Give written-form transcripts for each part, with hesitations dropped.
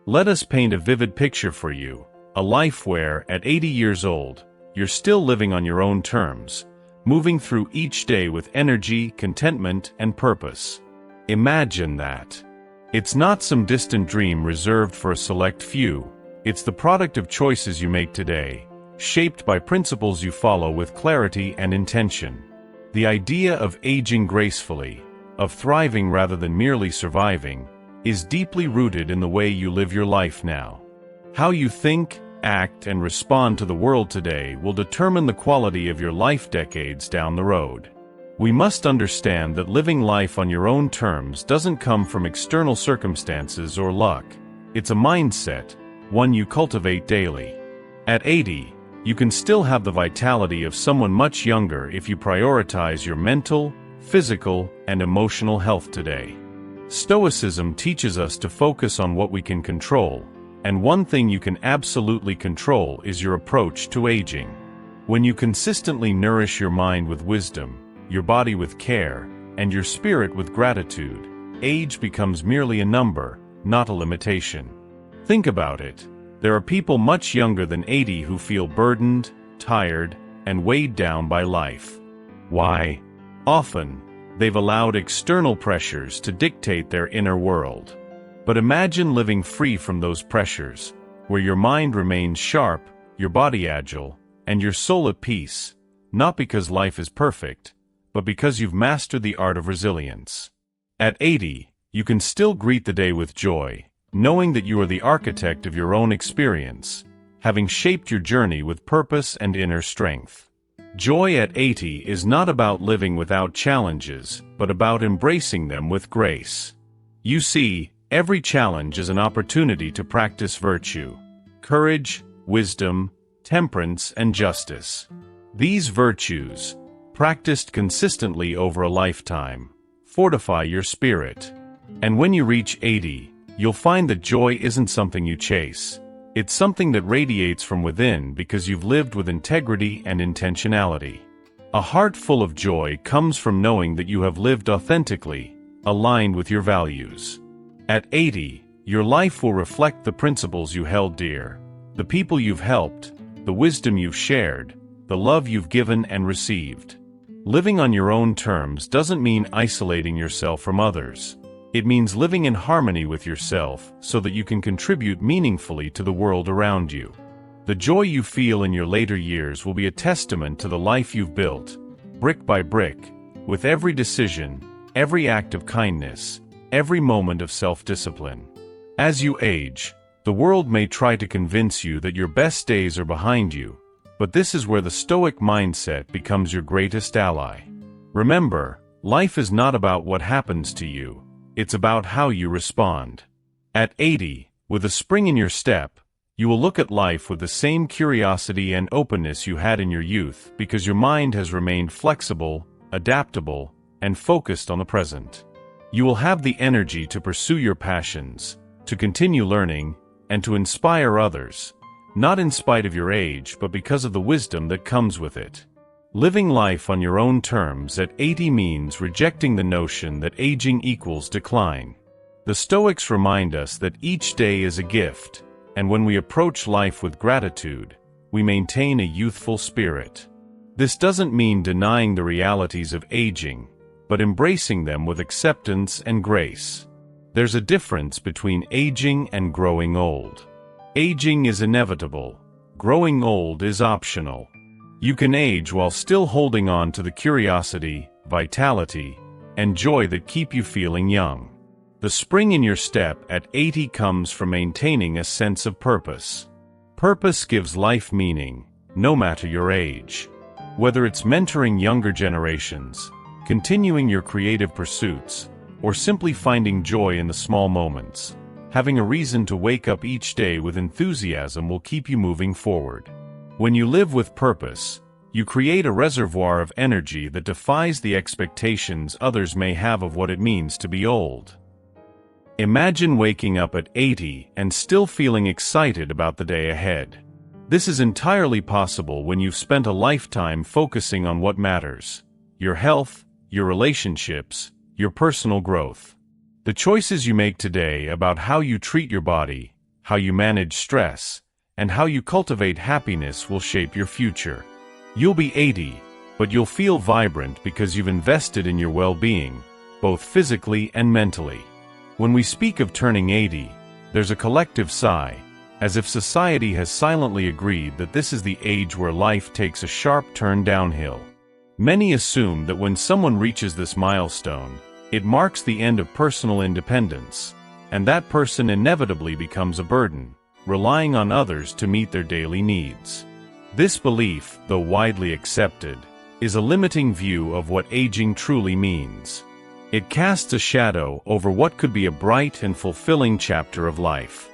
Let us paint a vivid picture for you, a life where, at 80 years old, you're still living on your own terms, moving through each day with energy, contentment, and purpose. Imagine that. It's not some distant dream reserved for a select few. It's the product of choices you make today, shaped by principles you follow with clarity and intention. The idea of aging gracefully, of thriving rather than merely surviving, is deeply rooted in the way you live your life now. How you think, act, and respond to the world today will determine the quality of your life decades down the road. We must understand that living life on your own terms doesn't come from external circumstances or luck. It's a mindset, one you cultivate daily. At 80, you can still have the vitality of someone much younger if you prioritize your mental, physical, and emotional health today. Stoicism teaches us to focus on what we can control, and one thing you can absolutely control is your approach to aging. When you consistently nourish your mind with wisdom, your body with care, and your spirit with gratitude, age becomes merely a number, not a limitation. Think about it. There are people much younger than 80 who feel burdened, tired, and weighed down by life. Why? Often, they've allowed external pressures to dictate their inner world. But imagine living free from those pressures, where your mind remains sharp, your body agile, and your soul at peace, not because life is perfect, but because you've mastered the art of resilience. At 80, you can still greet the day with joy, knowing that you are the architect of your own experience, having shaped your journey with purpose and inner strength. Joy at 80 is not about living without challenges, but about embracing them with grace. You see, every challenge is an opportunity to practice virtue, courage, wisdom, temperance, and justice. These virtues, practiced consistently over a lifetime, fortify your spirit. And when you reach 80, you'll find that joy isn't something you chase. It's something that radiates from within because you've lived with integrity and intentionality. A heart full of joy comes from knowing that you have lived authentically, aligned with your values. At 80, your life will reflect the principles you held dear, the people you've helped, the wisdom you've shared, the love you've given and received. Living on your own terms doesn't mean isolating yourself from others. It means living in harmony with yourself so that you can contribute meaningfully to the world around you. The joy you feel in your later years will be a testament to the life you've built, brick by brick, with every decision, every act of kindness, every moment of self-discipline. As you age, the world may try to convince you that your best days are behind you, but this is where the Stoic mindset becomes your greatest ally. Remember, life is not about what happens to you. It's about how you respond. At 80, with a spring in your step, you will look at life with the same curiosity and openness you had in your youth because your mind has remained flexible, adaptable, and focused on the present. You will have the energy to pursue your passions, to continue learning, and to inspire others, not in spite of your age but because of the wisdom that comes with it. Living life on your own terms at 80 means rejecting the notion that aging equals decline. The Stoics remind us that each day is a gift, and when we approach life with gratitude, we maintain a youthful spirit. This doesn't mean denying the realities of aging, but embracing them with acceptance and grace. There's a difference between aging and growing old. Aging is inevitable. Growing old is optional. You can age while still holding on to the curiosity, vitality, and joy that keep you feeling young. The spring in your step at 80 comes from maintaining a sense of purpose. Purpose gives life meaning, no matter your age. Whether it's mentoring younger generations, continuing your creative pursuits, or simply finding joy in the small moments, having a reason to wake up each day with enthusiasm will keep you moving forward. When you live with purpose, you create a reservoir of energy that defies the expectations others may have of what it means to be old. Imagine waking up at 80 and still feeling excited about the day ahead. This is entirely possible when you've spent a lifetime focusing on what matters: your health, your relationships, your personal growth. The choices you make today about how you treat your body, how you manage stress, and how you cultivate happiness will shape your future. You'll be 80, but you'll feel vibrant because you've invested in your well-being, both physically and mentally. When we speak of turning 80, there's a collective sigh, as if society has silently agreed that this is the age where life takes a sharp turn downhill. Many assume that when someone reaches this milestone, it marks the end of personal independence, and that person inevitably becomes a burden, relying on others to meet their daily needs. This belief, though widely accepted, is a limiting view of what aging truly means. It casts a shadow over what could be a bright and fulfilling chapter of life.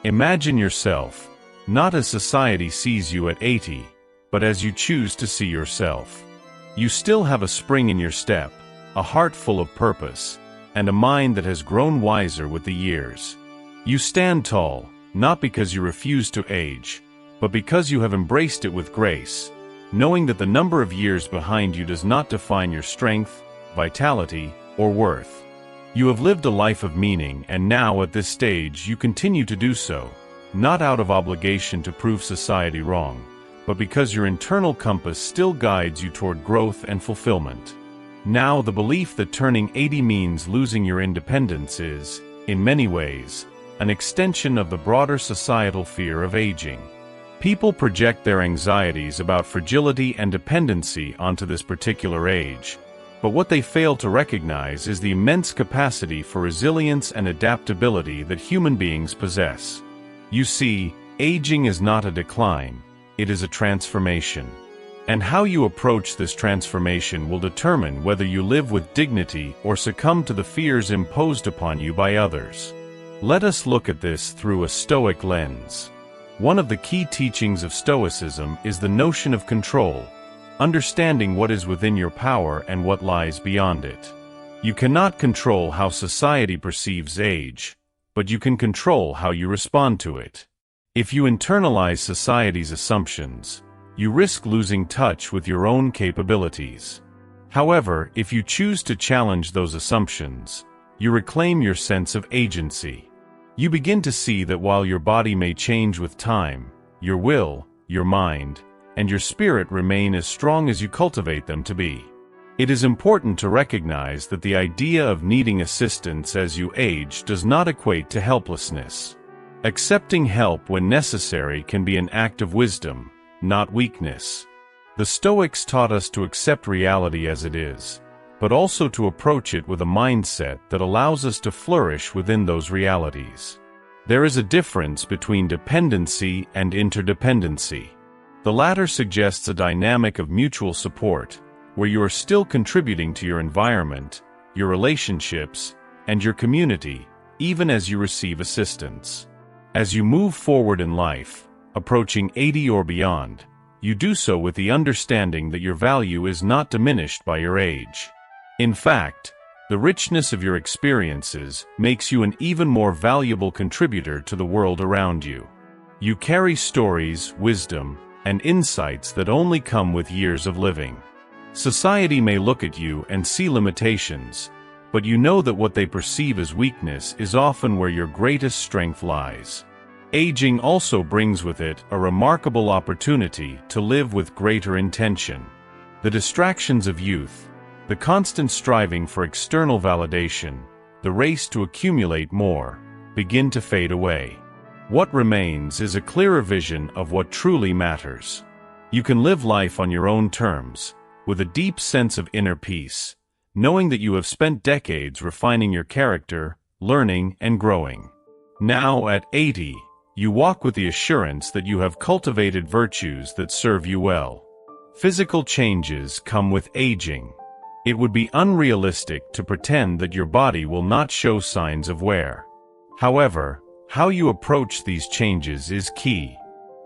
Imagine yourself, not as society sees you at 80, but as you choose to see yourself. You still have a spring in your step, a heart full of purpose, and a mind that has grown wiser with the years. You stand tall, not because you refuse to age, but because you have embraced it with grace, knowing that the number of years behind you does not define your strength, vitality, or worth. You have lived a life of meaning, and now at this stage you continue to do so, not out of obligation to prove society wrong, but because your internal compass still guides you toward growth and fulfillment. Now, the belief that turning 80 means losing your independence is, in many ways, an extension of the broader societal fear of aging. People project their anxieties about fragility and dependency onto this particular age, but what they fail to recognize is the immense capacity for resilience and adaptability that human beings possess. You see, aging is not a decline, it is a transformation. And how you approach this transformation will determine whether you live with dignity or succumb to the fears imposed upon you by others. Let us look at this through a Stoic lens. One of the key teachings of Stoicism is the notion of control, understanding what is within your power and what lies beyond it. You cannot control how society perceives age, but you can control how you respond to it. If you internalize society's assumptions, you risk losing touch with your own capabilities. However, if you choose to challenge those assumptions, you reclaim your sense of agency. You begin to see that while your body may change with time, your will, your mind, and your spirit remain as strong as you cultivate them to be. It is important to recognize that the idea of needing assistance as you age does not equate to helplessness. Accepting help when necessary can be an act of wisdom, not weakness. The Stoics taught us to accept reality as it is, but also to approach it with a mindset that allows us to flourish within those realities. There is a difference between dependency and interdependency. The latter suggests a dynamic of mutual support, where you are still contributing to your environment, your relationships, and your community, even as you receive assistance. As you move forward in life, approaching 80 or beyond, you do so with the understanding that your value is not diminished by your age. In fact, the richness of your experiences makes you an even more valuable contributor to the world around you. You carry stories, wisdom, and insights that only come with years of living. Society may look at you and see limitations, but you know that what they perceive as weakness is often where your greatest strength lies. Aging also brings with it a remarkable opportunity to live with greater intention. The distractions of youth, the constant striving for external validation, the race to accumulate more, begin to fade away. What remains is a clearer vision of what truly matters. You can live life on your own terms, with a deep sense of inner peace, knowing that you have spent decades refining your character, learning, and growing. Now, at 80, you walk with the assurance that you have cultivated virtues that serve you well. Physical changes come with aging. It would be unrealistic to pretend that your body will not show signs of wear. However, how you approach these changes is key.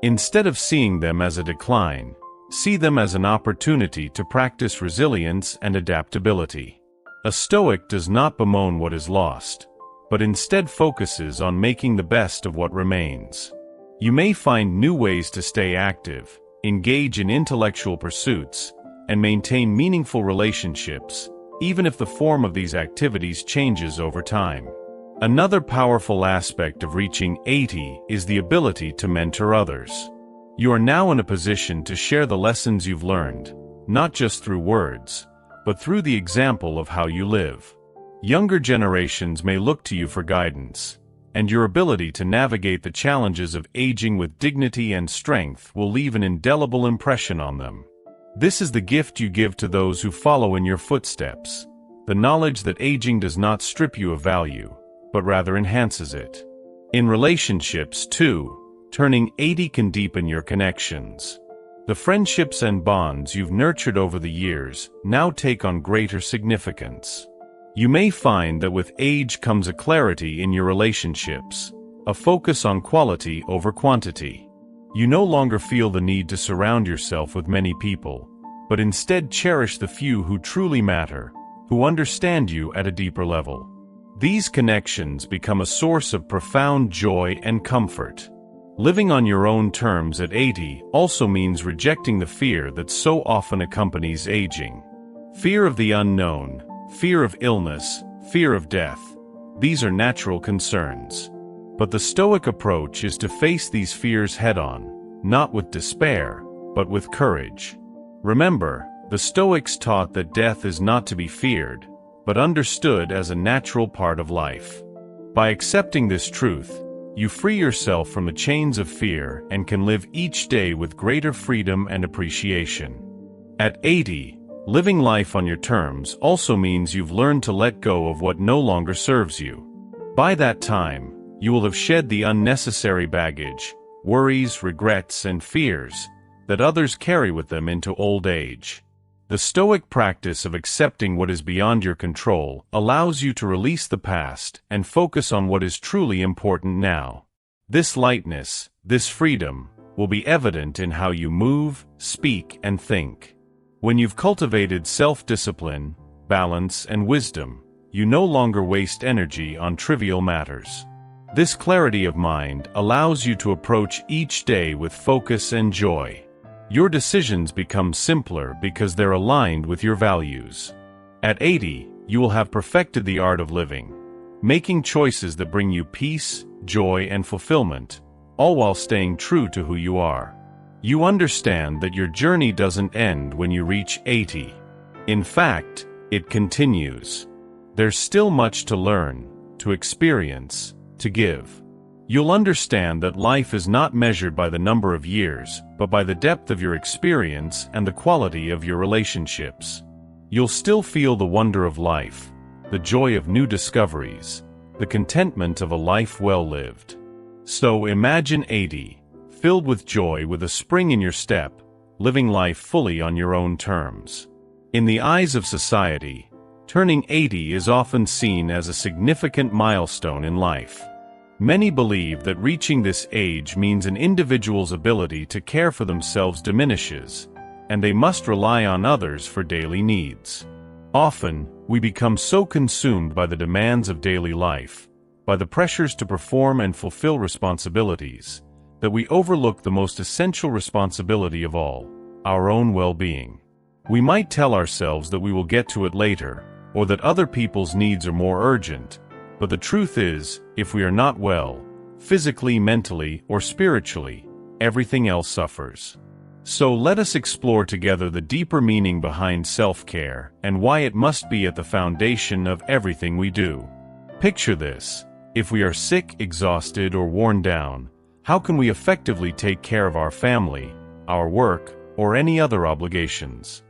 Instead of seeing them as a decline, see them as an opportunity to practice resilience and adaptability. A Stoic does not bemoan what is lost, but instead focuses on making the best of what remains. You may find new ways to stay active, engage in intellectual pursuits, and maintain meaningful relationships, even if the form of these activities changes over time. Another powerful aspect of reaching 80 is the ability to mentor others. You are now in a position to share the lessons you've learned, not just through words, but through the example of how you live. Younger generations may look to you for guidance, and your ability to navigate the challenges of aging with dignity and strength will leave an indelible impression on them. This is the gift you give to those who follow in your footsteps, the knowledge that aging does not strip you of value, but rather enhances it. In relationships, too, turning 80 can deepen your connections. The friendships and bonds you've nurtured over the years now take on greater significance. You may find that with age comes a clarity in your relationships, a focus on quality over quantity. You no longer feel the need to surround yourself with many people, but instead cherish the few who truly matter, who understand you at a deeper level. These connections become a source of profound joy and comfort. Living on your own terms at 80 also means rejecting the fear that so often accompanies aging. Fear of the unknown, fear of illness, fear of death. These are natural concerns. But the Stoic approach is to face these fears head-on, not with despair, but with courage. Remember, the Stoics taught that death is not to be feared, but understood as a natural part of life. By accepting this truth, you free yourself from the chains of fear and can live each day with greater freedom and appreciation. At 80, living life on your terms also means you've learned to let go of what no longer serves you. By that time, you will have shed the unnecessary baggage, worries, regrets, and fears that others carry with them into old age. The Stoic practice of accepting what is beyond your control allows you to release the past and focus on what is truly important now. This lightness, this freedom, will be evident in how you move, speak, and think. When you've cultivated self-discipline, balance, and wisdom, you no longer waste energy on trivial matters. This clarity of mind allows you to approach each day with focus and joy. Your decisions become simpler because they're aligned with your values. At 80, you will have perfected the art of living, making choices that bring you peace, joy, and fulfillment, all while staying true to who you are. You understand that your journey doesn't end when you reach 80. In fact, it continues. There's still much to learn, to experience, to give. You'll understand that life is not measured by the number of years, but by the depth of your experience and the quality of your relationships. You'll still feel the wonder of life, the joy of new discoveries, the contentment of a life well lived. So imagine 80, filled with joy with a spring in your step, living life fully on your own terms. In the eyes of society, turning 80 is often seen as a significant milestone in life. Many believe that reaching this age means an individual's ability to care for themselves diminishes, and they must rely on others for daily needs. Often, we become so consumed by the demands of daily life, by the pressures to perform and fulfill responsibilities, that we overlook the most essential responsibility of all, our own well-being. We might tell ourselves that we will get to it later, or that other people's needs are more urgent, but the truth is, if we are not well, physically, mentally, or spiritually, everything else suffers. So let us explore together the deeper meaning behind self-care and why it must be at the foundation of everything we do. Picture this: if we are sick, exhausted, or worn down, how can we effectively take care of our family, our work, or any other obligations?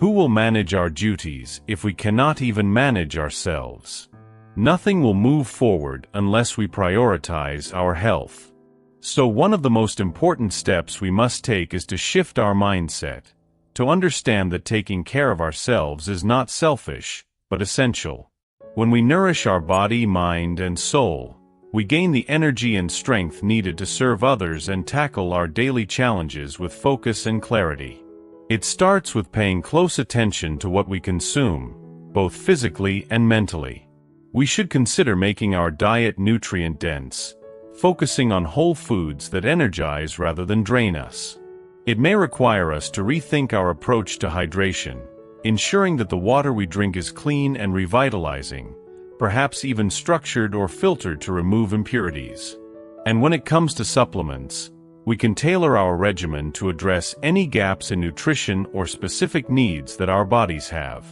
Who will manage our duties if we cannot even manage ourselves? Nothing will move forward unless we prioritize our health. So one of the most important steps we must take is to shift our mindset, to understand that taking care of ourselves is not selfish, but essential. When we nourish our body, mind, and soul, we gain the energy and strength needed to serve others and tackle our daily challenges with focus and clarity. It starts with paying close attention to what we consume, both physically and mentally. We should consider making our diet nutrient-dense, focusing on whole foods that energize rather than drain us. It may require us to rethink our approach to hydration, ensuring that the water we drink is clean and revitalizing, perhaps even structured or filtered to remove impurities. And when it comes to supplements, we can tailor our regimen to address any gaps in nutrition or specific needs that our bodies have.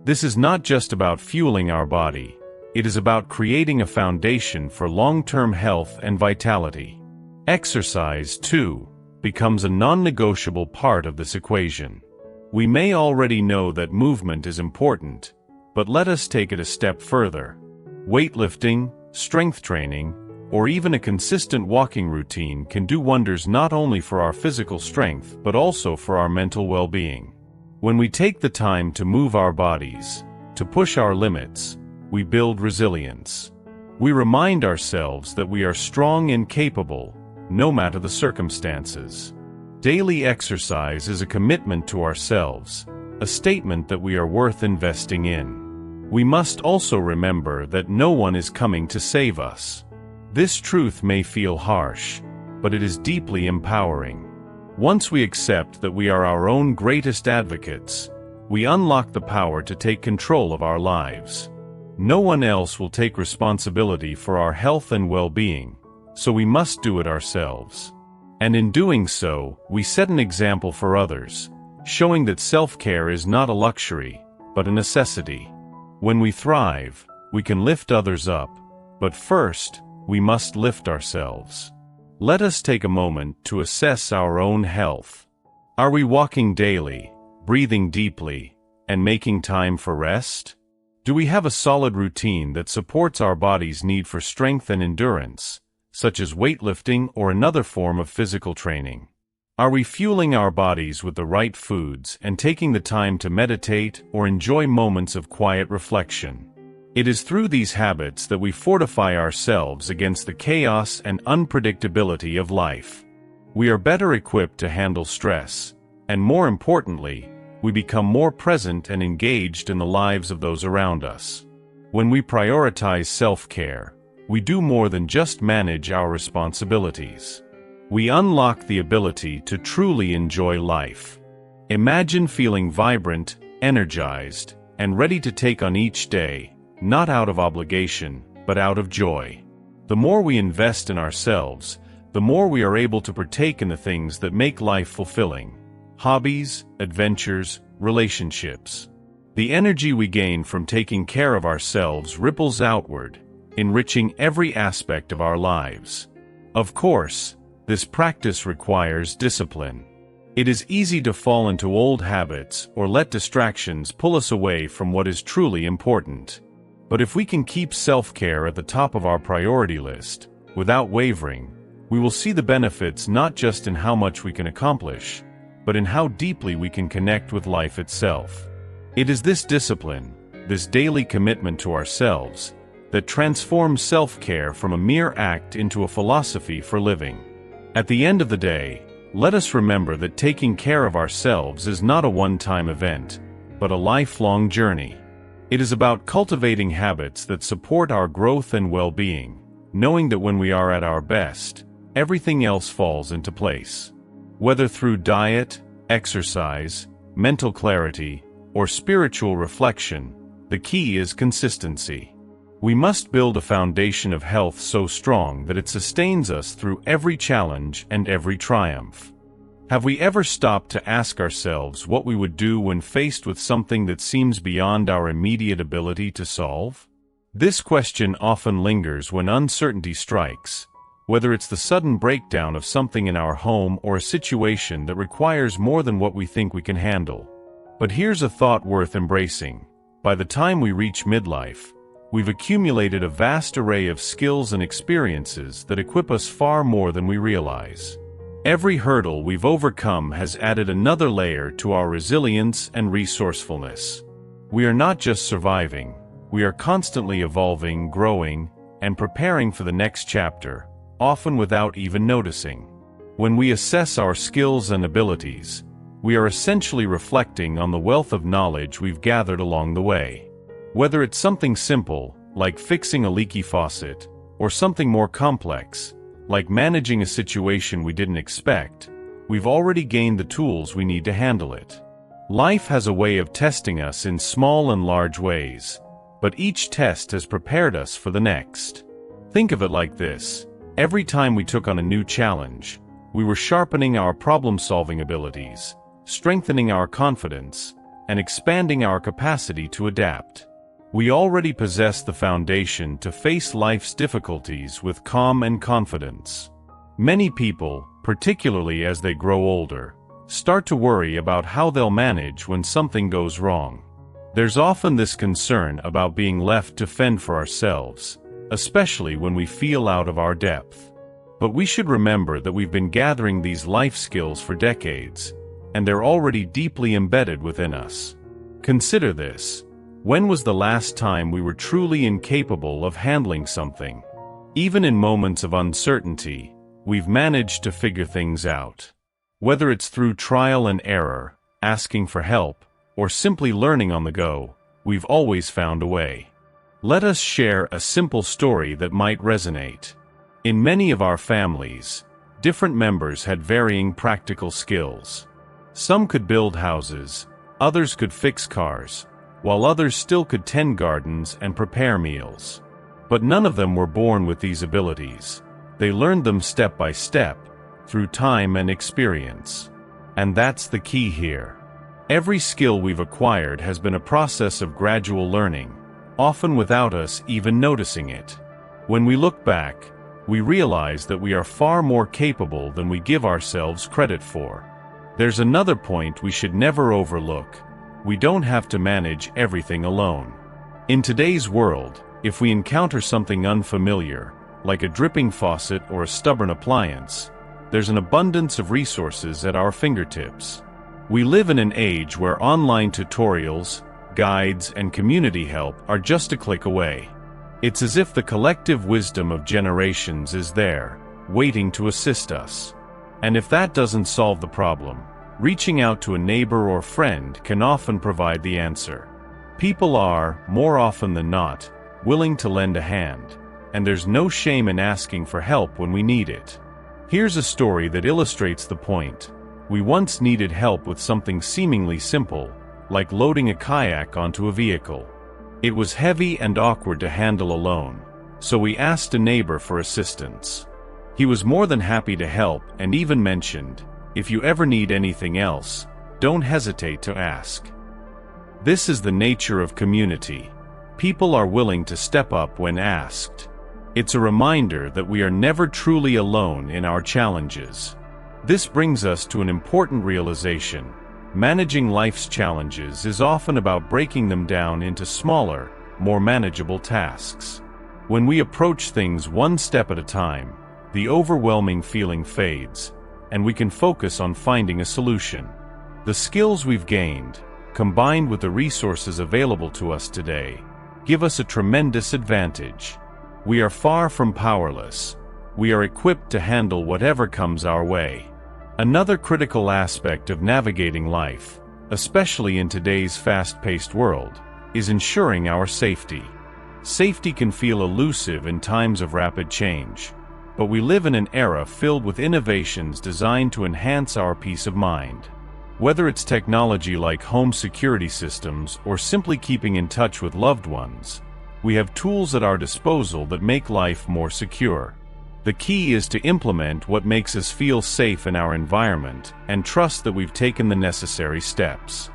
This is not just about fueling our body, it is about creating a foundation for long-term health and vitality. Exercise, too, becomes a non-negotiable part of this equation. We may already know that movement is important, but let us take it a step further. Weightlifting, strength training, or even a consistent walking routine can do wonders not only for our physical strength but also for our mental well-being. When we take the time to move our bodies, to push our limits, we build resilience. We remind ourselves that we are strong and capable, no matter the circumstances. Daily exercise is a commitment to ourselves, a statement that we are worth investing in. We must also remember that no one is coming to save us. This truth may feel harsh, but it is deeply empowering. Once we accept that we are our own greatest advocates, we unlock the power to take control of our lives. No one else will take responsibility for our health and well-being, so we must do it ourselves. And in doing so, we set an example for others, showing that self-care is not a luxury, but a necessity. When we thrive, we can lift others up, but first, we must lift ourselves. Let us take a moment to assess our own health. Are we walking daily, breathing deeply, and making time for rest? Do we have a solid routine that supports our body's need for strength and endurance, such as weightlifting or another form of physical training? Are we fueling our bodies with the right foods and taking the time to meditate or enjoy moments of quiet reflection? It is through these habits that we fortify ourselves against the chaos and unpredictability of life. We are better equipped to handle stress, and more importantly, we become more present and engaged in the lives of those around us. When we prioritize self-care, we do more than just manage our responsibilities. We unlock the ability to truly enjoy life. Imagine feeling vibrant, energized, and ready to take on each day, not out of obligation, but out of joy. The more we invest in ourselves, the more we are able to partake in the things that make life fulfilling: hobbies, adventures, relationships. The energy we gain from taking care of ourselves ripples outward, enriching every aspect of our lives. Of course, this practice requires discipline. It is easy to fall into old habits or let distractions pull us away from what is truly important. But if we can keep self-care at the top of our priority list, without wavering, we will see the benefits not just in how much we can accomplish, but in how deeply we can connect with life itself. It is this discipline, this daily commitment to ourselves, that transforms self-care from a mere act into a philosophy for living. At the end of the day, let us remember that taking care of ourselves is not a one-time event, but a lifelong journey. It is about cultivating habits that support our growth and well-being, knowing that when we are at our best, everything else falls into place. Whether through diet, exercise, mental clarity, or spiritual reflection, the key is consistency. We must build a foundation of health so strong that it sustains us through every challenge and every triumph. Have we ever stopped to ask ourselves what we would do when faced with something that seems beyond our immediate ability to solve? This question often lingers when uncertainty strikes, whether it's the sudden breakdown of something in our home or a situation that requires more than what we think we can handle. But here's a thought worth embracing. By the time we reach midlife, we've accumulated a vast array of skills and experiences that equip us far more than we realize. Every hurdle we've overcome has added another layer to our resilience and resourcefulness. We are not just surviving, we are constantly evolving, growing, and preparing for the next chapter, often without even noticing. When we assess our skills and abilities, we are essentially reflecting on the wealth of knowledge we've gathered along the way. Whether it's something simple, like fixing a leaky faucet, or something more complex, like managing a situation we didn't expect, we've already gained the tools we need to handle it. Life has a way of testing us in small and large ways, but but each test has prepared us for the next. Think of it like this. Every time we took on a new challenge, we were sharpening our problem-solving abilities, strengthening our confidence, and expanding our capacity to adapt. We already possess the foundation to face life's difficulties with calm and confidence. Many people, particularly as they grow older, start to worry about how they'll manage when something goes wrong. There's often this concern about being left to fend for ourselves, especially when we feel out of our depth. But we should remember that we've been gathering these life skills for decades, and they're already deeply embedded within us. Consider this. When was the last time we were truly incapable of handling something? Even in moments of uncertainty, we've managed to figure things out. Whether it's through trial and error, asking for help, or simply learning on the go, we've always found a way. Let us share a simple story that might resonate. In many of our families, different members had varying practical skills. Some could build houses, others could fix cars, while others still could tend gardens and prepare meals. But none of them were born with these abilities. They learned them step by step, through time and experience. And that's the key here. Every skill we've acquired has been a process of gradual learning, often without us even noticing it. When we look back, we realize that we are far more capable than we give ourselves credit for. There's another point we should never overlook. We don't have to manage everything alone. In today's world, if we encounter something unfamiliar, like a dripping faucet or a stubborn appliance, there's an abundance of resources at our fingertips. We live in an age where online tutorials, guides, and community help are just a click away. It's as if the collective wisdom of generations is there, waiting to assist us. And if that doesn't solve the problem, reaching out to a neighbor or friend can often provide the answer. People are, more often than not, willing to lend a hand, and there's no shame in asking for help when we need it. Here's a story that illustrates the point. We once needed help with something seemingly simple, like loading a kayak onto a vehicle. It was heavy and awkward to handle alone, so we asked a neighbor for assistance. He was more than happy to help and even mentioned, "If you ever need anything else, don't hesitate to ask." This is the nature of community. People are willing to step up when asked. It's a reminder that we are never truly alone in our challenges. This brings us to an important realization. Managing life's challenges is often about breaking them down into smaller, more manageable tasks. When we approach things one step at a time, the overwhelming feeling fades, and we can focus on finding a solution. The skills we've gained, combined with the resources available to us today, give us a tremendous advantage. We are far from powerless. We are equipped to handle whatever comes our way. Another critical aspect of navigating life, especially in today's fast-paced world, is ensuring our safety. Safety can feel elusive in times of rapid change, but we live in an era filled with innovations designed to enhance our peace of mind. Whether it's technology like home security systems or simply keeping in touch with loved ones, we have tools at our disposal that make life more secure. The key is to implement what makes us feel safe in our environment and trust that we've taken the necessary steps.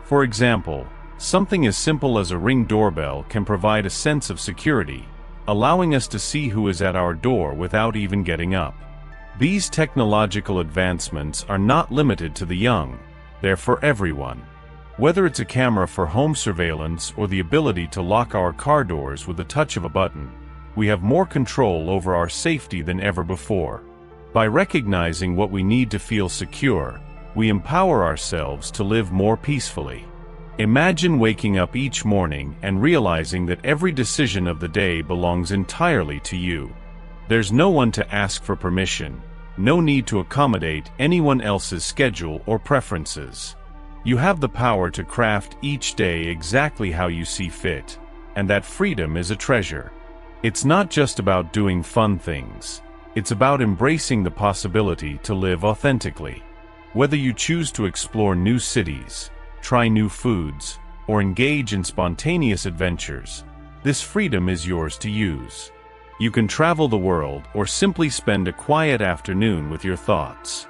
For example, something as simple as a Ring doorbell can provide a sense of security, allowing us to see who is at our door without even getting up. These technological advancements are not limited to the young, they're for everyone. Whether it's a camera for home surveillance or the ability to lock our car doors with the touch of a button, we have more control over our safety than ever before. By recognizing what we need to feel secure, we empower ourselves to live more peacefully. Imagine waking up each morning and realizing that every decision of the day belongs entirely to you. There's no one to ask for permission, no need to accommodate anyone else's schedule or preferences. You have the power to craft each day exactly how you see fit, and that freedom is a treasure. It's not just about doing fun things. It's about embracing the possibility to live authentically. Whether you choose to explore new cities, try new foods, or engage in spontaneous adventures, This freedom is yours to use. You can travel the world or simply spend a quiet afternoon with your thoughts.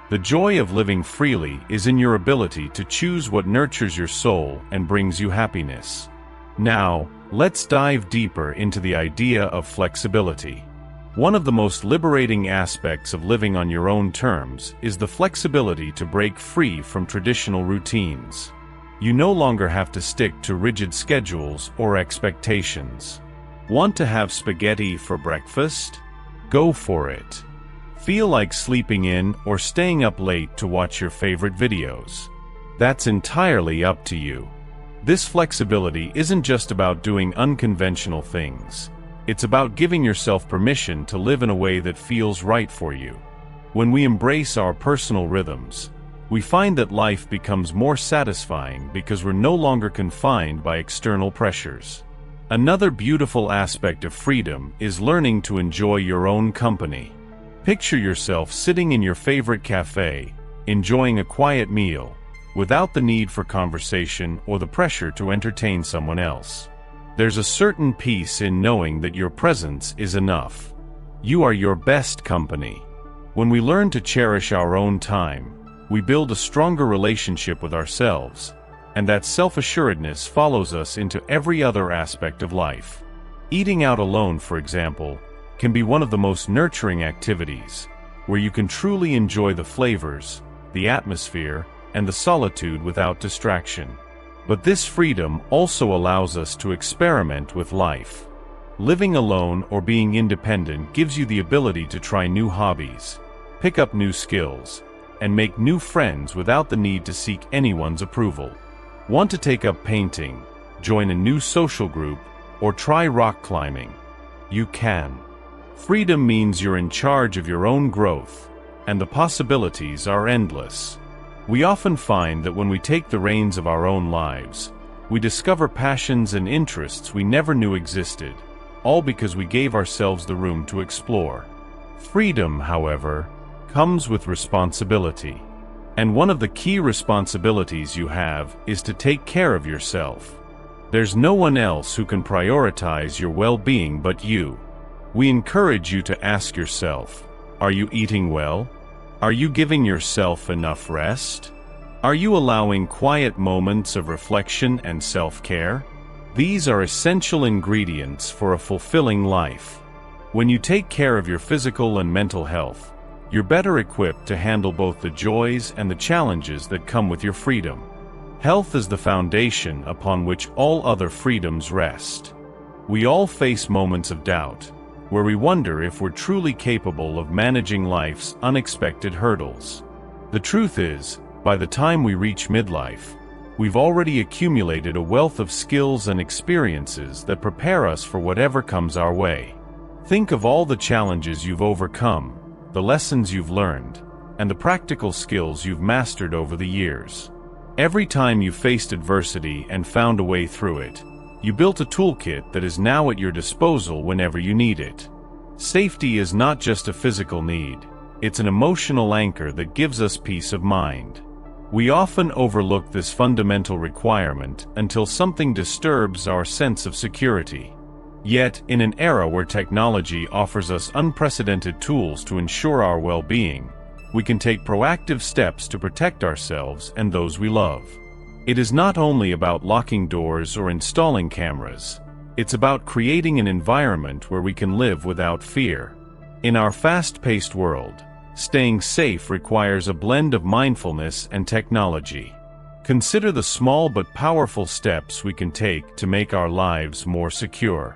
The joy of living freely is in your ability to choose what nurtures your soul and brings you happiness. Now, let's dive deeper into the idea of flexibility. One of the most liberating aspects of living on your own terms is the flexibility to break free from traditional routines. You no longer have to stick to rigid schedules or expectations. Want to have spaghetti for breakfast? Go for it. Feel like sleeping in or staying up late to watch your favorite videos? That's entirely up to you. This flexibility isn't just about doing unconventional things. It's about giving yourself permission to live in a way that feels right for you. When we embrace our personal rhythms, we find that life becomes more satisfying because we're no longer confined by external pressures. Another beautiful aspect of freedom is learning to enjoy your own company. Picture yourself sitting in your favorite cafe, enjoying a quiet meal, without the need for conversation or the pressure to entertain someone else. There's a certain peace in knowing that your presence is enough. You are your best company. When we learn to cherish our own time, we build a stronger relationship with ourselves, and that self-assuredness follows us into every other aspect of life. Eating out alone, for example, can be one of the most nurturing activities, where you can truly enjoy the flavors, the atmosphere, and the solitude without distraction. But this freedom also allows us to experiment with life. Living alone or being independent gives you the ability to try new hobbies, pick up new skills, and make new friends without the need to seek anyone's approval. Want to take up painting, join a new social group, or try rock climbing? You can. Freedom means you're in charge of your own growth, and the possibilities are endless. We often find that when we take the reins of our own lives, we discover passions and interests we never knew existed, all because we gave ourselves the room to explore. Freedom, however, comes with responsibility. And one of the key responsibilities you have is to take care of yourself. There's no one else who can prioritize your well-being but you. We encourage you to ask yourself, are you eating well? Are you giving yourself enough rest? Are you allowing quiet moments of reflection and self-care? These are essential ingredients for a fulfilling life. When you take care of your physical and mental health, you're better equipped to handle both the joys and the challenges that come with your freedom. Health is the foundation upon which all other freedoms rest. We all face moments of doubt, where we wonder if we're truly capable of managing life's unexpected hurdles. The truth is, by the time we reach midlife, we've already accumulated a wealth of skills and experiences that prepare us for whatever comes our way. Think of all the challenges you've overcome, the lessons you've learned, and the practical skills you've mastered over the years. Every time you faced adversity and found a way through it, you built a toolkit that is now at your disposal whenever you need it. Safety is not just a physical need, it's an emotional anchor that gives us peace of mind. We often overlook this fundamental requirement until something disturbs our sense of security. Yet, in an era where technology offers us unprecedented tools to ensure our well-being, we can take proactive steps to protect ourselves and those we love. It is not only about locking doors or installing cameras, it's about creating an environment where we can live without fear. In our fast-paced world, staying safe requires a blend of mindfulness and technology. Consider the small but powerful steps we can take to make our lives more secure.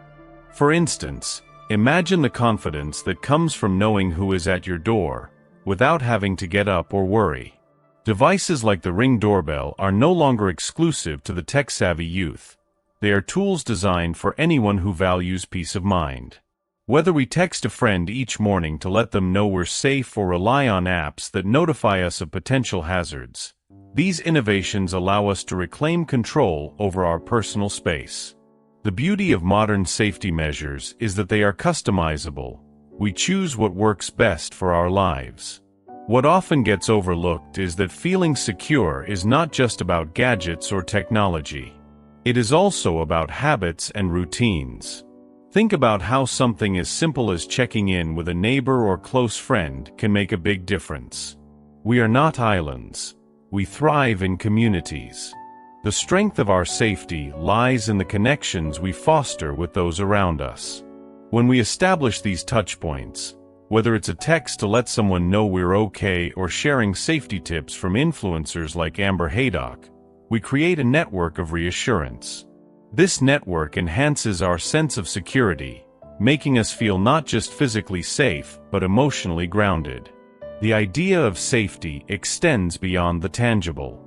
For instance, imagine the confidence that comes from knowing who is at your door, without having to get up or worry. Devices like the Ring doorbell are no longer exclusive to the tech-savvy youth. They are tools designed for anyone who values peace of mind. Whether we text a friend each morning to let them know we're safe or rely on apps that notify us of potential hazards, these innovations allow us to reclaim control over our personal space. The beauty of modern safety measures is that they are customizable. We choose what works best for our lives. What often gets overlooked is that feeling secure is not just about gadgets or technology. It is also about habits and routines. Think about how something as simple as checking in with a neighbor or close friend can make a big difference. We are not islands. We thrive in communities. The strength of our safety lies in the connections we foster with those around us. When we establish these touchpoints, whether it's a text to let someone know we're okay or sharing safety tips from influencers like Amber Haydock, we create a network of reassurance. This network enhances our sense of security, making us feel not just physically safe but emotionally grounded. The idea of safety extends beyond the tangible.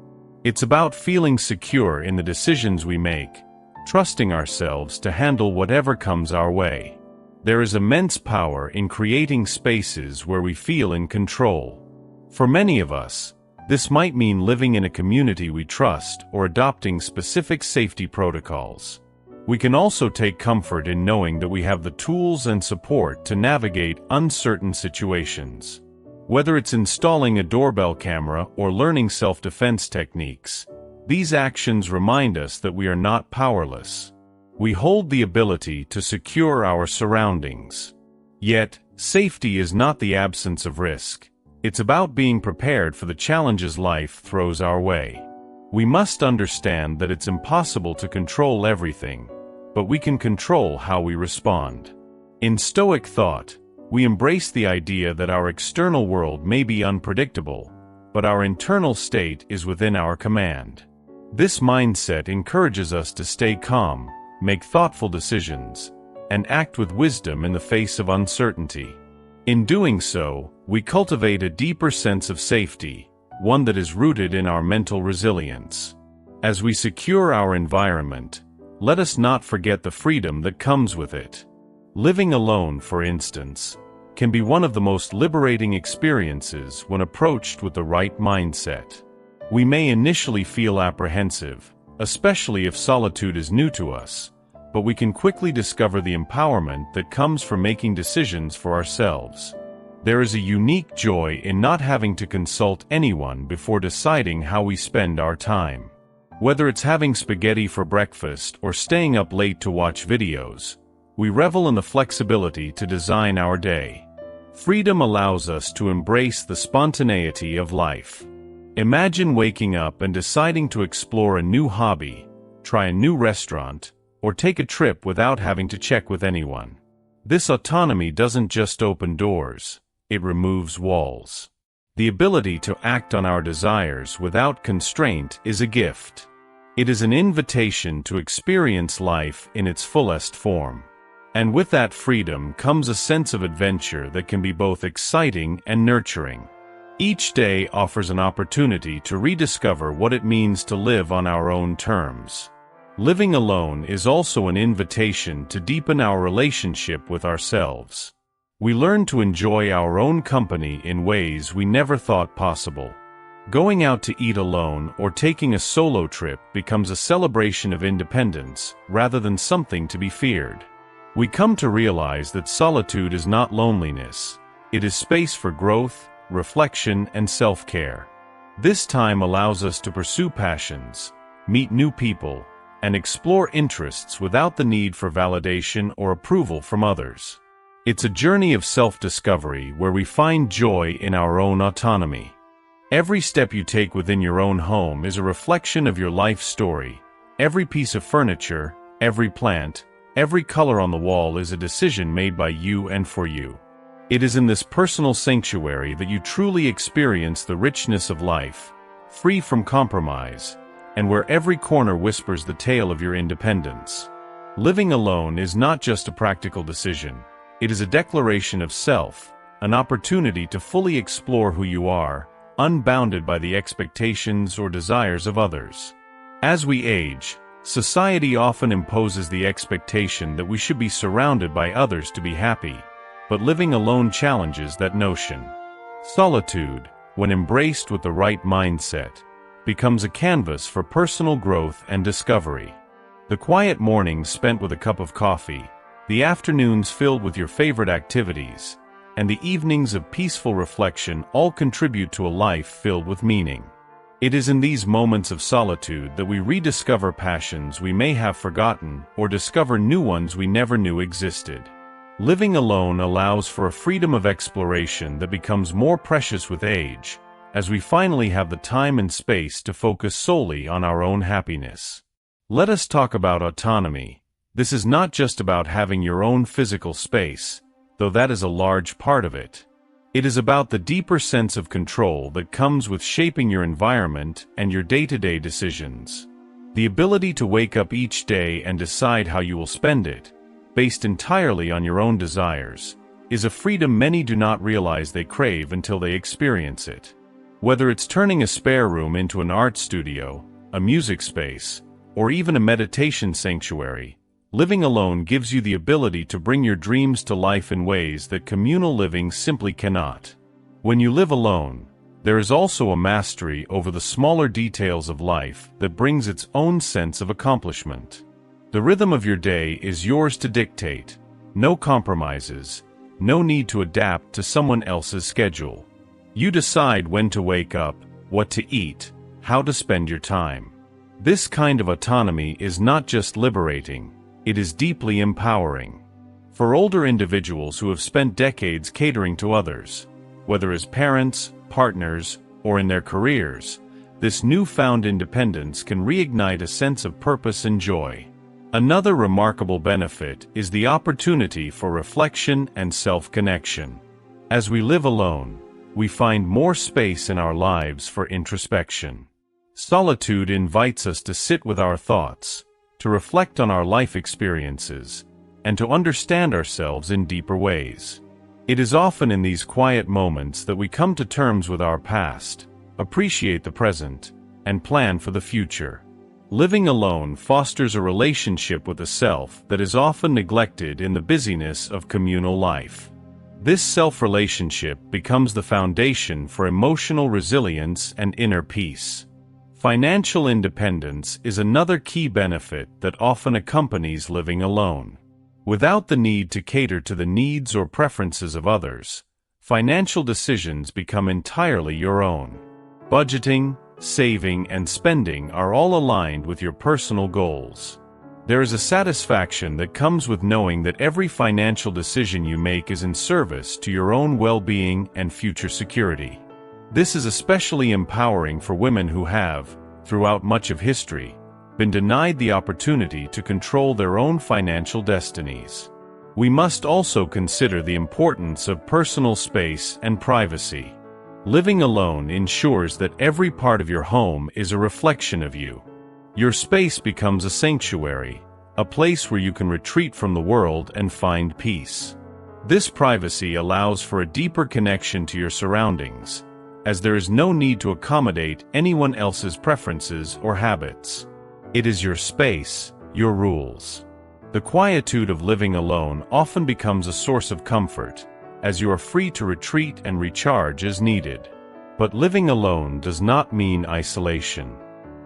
It's about feeling secure in the decisions we make, trusting ourselves to handle whatever comes our way. There is immense power in creating spaces where we feel in control. For many of us, this might mean living in a community we trust or adopting specific safety protocols. We can also take comfort in knowing that we have the tools and support to navigate uncertain situations. Whether it's installing a doorbell camera or learning self-defense techniques, these actions remind us that we are not powerless. We hold the ability to secure our surroundings. Yet, safety is not the absence of risk. It's about being prepared for the challenges life throws our way. We must understand that it's impossible to control everything, but we can control how we respond. In Stoic thought, we embrace the idea that our external world may be unpredictable, but our internal state is within our command. This mindset encourages us to stay calm, make thoughtful decisions, and act with wisdom in the face of uncertainty. In doing so, we cultivate a deeper sense of safety, one that is rooted in our mental resilience. As we secure our environment, let us not forget the freedom that comes with it. Living alone, for instance, can be one of the most liberating experiences when approached with the right mindset. We may initially feel apprehensive, especially if solitude is new to us, but we can quickly discover the empowerment that comes from making decisions for ourselves. There is a unique joy in not having to consult anyone before deciding how we spend our time. Whether it's having spaghetti for breakfast or staying up late to watch videos, we revel in the flexibility to design our day. Freedom allows us to embrace the spontaneity of life. Imagine waking up and deciding to explore a new hobby, try a new restaurant, or take a trip without having to check with anyone. This autonomy doesn't just open doors, it removes walls. The ability to act on our desires without constraint is a gift. It is an invitation to experience life in its fullest form. And with that freedom comes a sense of adventure that can be both exciting and nurturing. Each day offers an opportunity to rediscover what it means to live on our own terms. Living alone is also an invitation to deepen our relationship with ourselves. We learn to enjoy our own company in ways we never thought possible. Going out to eat alone or taking a solo trip becomes a celebration of independence rather than something to be feared. We come to realize that solitude is not loneliness. It is space for growth, reflection, and self-care. This time allows us to pursue passions, meet new people, and explore interests without the need for validation or approval from others. It's a journey of self-discovery where we find joy in our own autonomy. Every step you take within your own home is a reflection of your life story. Every piece of furniture, every plant, every color on the wall is a decision made by you and for you. It is in this personal sanctuary that you truly experience the richness of life, free from compromise, and where every corner whispers the tale of your independence. Living alone is not just a practical decision. It is a declaration of self, an opportunity to fully explore who you are, unbounded by the expectations or desires of others. As we age, society often imposes the expectation that we should be surrounded by others to be happy, but living alone challenges that notion. Solitude, when embraced with the right mindset, becomes a canvas for personal growth and discovery. The quiet mornings spent with a cup of coffee, the afternoons filled with your favorite activities, and the evenings of peaceful reflection all contribute to a life filled with meaning. It is in these moments of solitude that we rediscover passions we may have forgotten or discover new ones we never knew existed. Living alone allows for a freedom of exploration that becomes more precious with age, as we finally have the time and space to focus solely on our own happiness. Let us talk about autonomy. This is not just about having your own physical space, though that is a large part of it. It is about the deeper sense of control that comes with shaping your environment and your day-to-day decisions. The ability to wake up each day and decide how you will spend it, based entirely on your own desires, is a freedom many do not realize they crave until they experience it. Whether it's turning a spare room into an art studio, a music space, or even a meditation sanctuary, living alone gives you the ability to bring your dreams to life in ways that communal living simply cannot. When you live alone, there is also a mastery over the smaller details of life that brings its own sense of accomplishment. The rhythm of your day is yours to dictate, no compromises, no need to adapt to someone else's schedule. You decide when to wake up, what to eat, how to spend your time. This kind of autonomy is not just liberating, it is deeply empowering. For older individuals who have spent decades catering to others, whether as parents, partners, or in their careers, this newfound independence can reignite a sense of purpose and joy. Another remarkable benefit is the opportunity for reflection and self-connection. As we live alone, we find more space in our lives for introspection. Solitude invites us to sit with our thoughts, to reflect on our life experiences, and to understand ourselves in deeper ways. It is often in these quiet moments that we come to terms with our past, appreciate the present, and plan for the future. Living alone fosters a relationship with the self that is often neglected in the busyness of communal life. This self-relationship becomes the foundation for emotional resilience and inner peace. Financial independence is another key benefit that often accompanies living alone. Without the need to cater to the needs or preferences of others, financial decisions become entirely your own. Budgeting, saving, and spending are all aligned with your personal goals. There is a satisfaction that comes with knowing that every financial decision you make is in service to your own well-being and future security. This is especially empowering for women who have, throughout much of history, been denied the opportunity to control their own financial destinies. We must also consider the importance of personal space and privacy. Living alone ensures that every part of your home is a reflection of you. Your space becomes a sanctuary, a place where you can retreat from the world and find peace. This privacy allows for a deeper connection to your surroundings, as there is no need to accommodate anyone else's preferences or habits. It is your space, your rules. The quietude of living alone often becomes a source of comfort, as you are free to retreat and recharge as needed. But living alone does not mean isolation.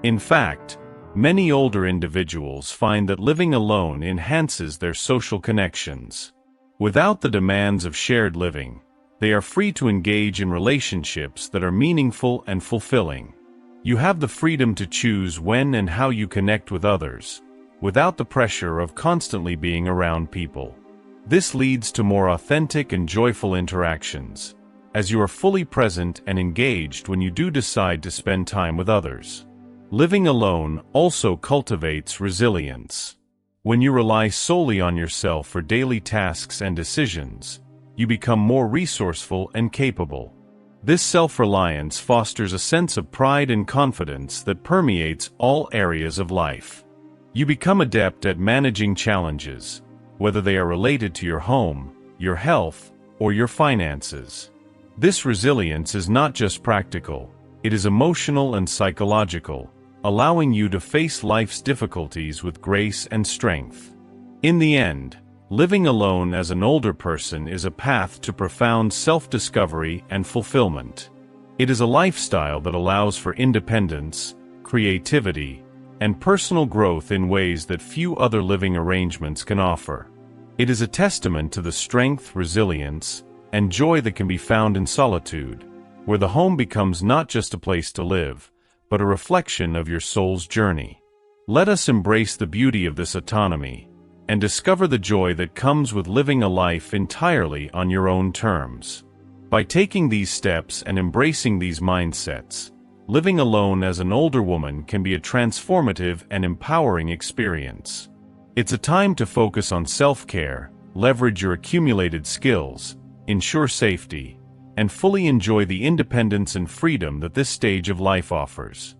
In fact, many older individuals find that living alone enhances their social connections. Without the demands of shared living, they are free to engage in relationships that are meaningful and fulfilling. You have the freedom to choose when and how you connect with others, without the pressure of constantly being around people. This leads to more authentic and joyful interactions, as you are fully present and engaged when you do decide to spend time with others. Living alone also cultivates resilience. When you rely solely on yourself for daily tasks and decisions, you become more resourceful and capable. This self-reliance fosters a sense of pride and confidence that permeates all areas of life. You become adept at managing challenges, whether they are related to your home, your health, or your finances. This resilience is not just practical, it is emotional and psychological, allowing you to face life's difficulties with grace and strength. In the end, living alone as an older person is a path to profound self-discovery and fulfillment. It is a lifestyle that allows for independence, creativity, and personal growth in ways that few other living arrangements can offer. It is a testament to the strength, resilience, and joy that can be found in solitude, where the home becomes not just a place to live, but a reflection of your soul's journey. Let us embrace the beauty of this autonomy and discover the joy that comes with living a life entirely on your own terms. By taking these steps and embracing these mindsets, living alone as an older woman can be a transformative and empowering experience. It's a time to focus on self-care, leverage your accumulated skills, ensure safety, and fully enjoy the independence and freedom that this stage of life offers.